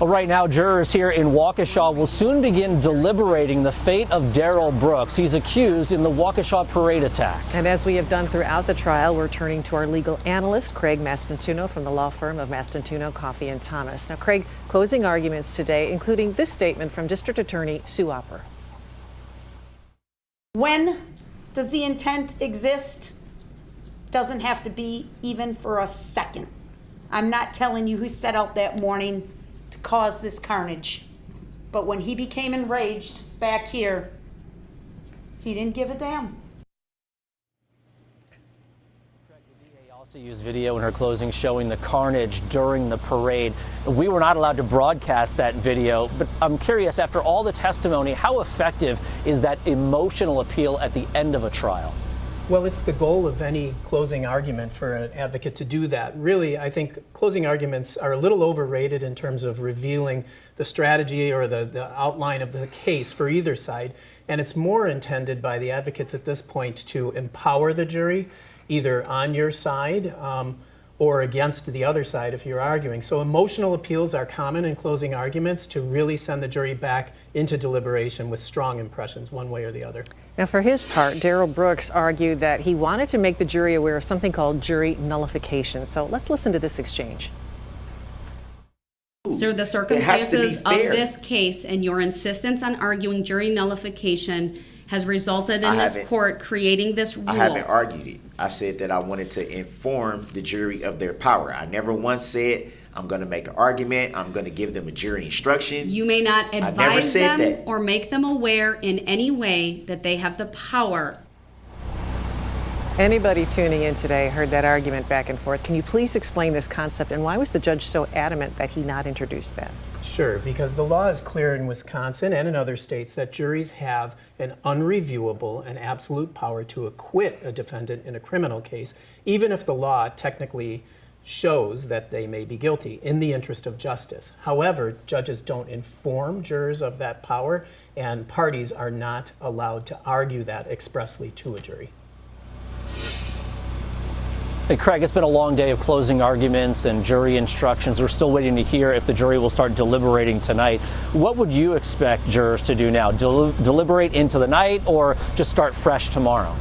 Well, right now, jurors here in Waukesha will soon begin deliberating the fate of Darrell Brooks. He's accused in the Waukesha parade attack. And as we have done throughout the trial, we're turning to our legal analyst, Craig Mastantuono, from the law firm of Mastantuono, Coffey and Thomas. Now, Craig, closing arguments today, including this statement from District Attorney Sue Opper. When does the intent exist? Doesn't have to be even for a second. I'm not telling you who set out that morning to cause this carnage. But when he became enraged back here, he didn't give a damn. The DA also used video in her closing showing the carnage during the parade. We were not allowed to broadcast that video, but I'm curious, after all the testimony, how effective is that emotional appeal at the end of a trial? Well, it's the goal of any closing argument for an advocate to do that. Really, I think closing arguments are a little overrated in terms of revealing the strategy or the outline of the case for either side. And it's more intended by the advocates at this point to empower the jury, either on your side or against the other side if you're arguing. So emotional appeals are common in closing arguments to really send the jury back into deliberation with strong impressions one way or the other. Now, for his part, Darrell Brooks argued that he wanted to make the jury aware of something called jury nullification. So let's listen to this exchange. So the circumstances of this case and your insistence on arguing jury nullification has resulted in this court creating this rule. I haven't argued it. I said that I wanted to inform the jury of their power. I never once said I'm going to make an argument, I'm going to give them a jury instruction. You may not advise them or make them aware in any way that they have the power. Anybody tuning in today heard that argument back and forth. Can you please explain this concept, and why was the judge so adamant that he not introduce that? Sure, because the law is clear in Wisconsin and in other states that juries have an unreviewable and absolute power to acquit a defendant in a criminal case, even if the law technically shows that they may be guilty in the interest of justice. However, judges don't inform jurors of that power, and parties are not allowed to argue that expressly to a jury. Hey, Craig, it's been a long day of closing arguments and jury instructions. We're still waiting to hear if the jury will start deliberating tonight. What would you expect jurors to do now? Deliberate into the night or just start fresh tomorrow?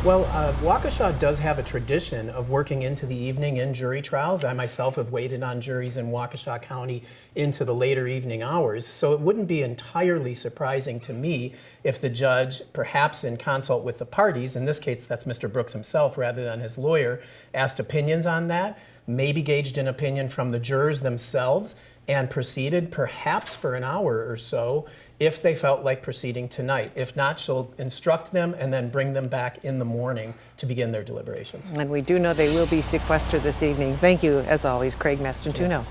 Well, Waukesha does have a tradition of working into the evening in jury trials. I myself have waited on juries in Waukesha County into the later evening hours, so it wouldn't be entirely surprising to me if the judge, perhaps in consult with the parties, in this case that's Mr. Brooks himself rather than his lawyer, asked opinions on that, maybe gauged an opinion from the jurors themselves, and proceeded perhaps for an hour or so if they felt like proceeding tonight. If not, she'll instruct them and then bring them back in the morning to begin their deliberations. And we do know they will be sequestered this evening. Thank you, as always, Craig Mastantuono.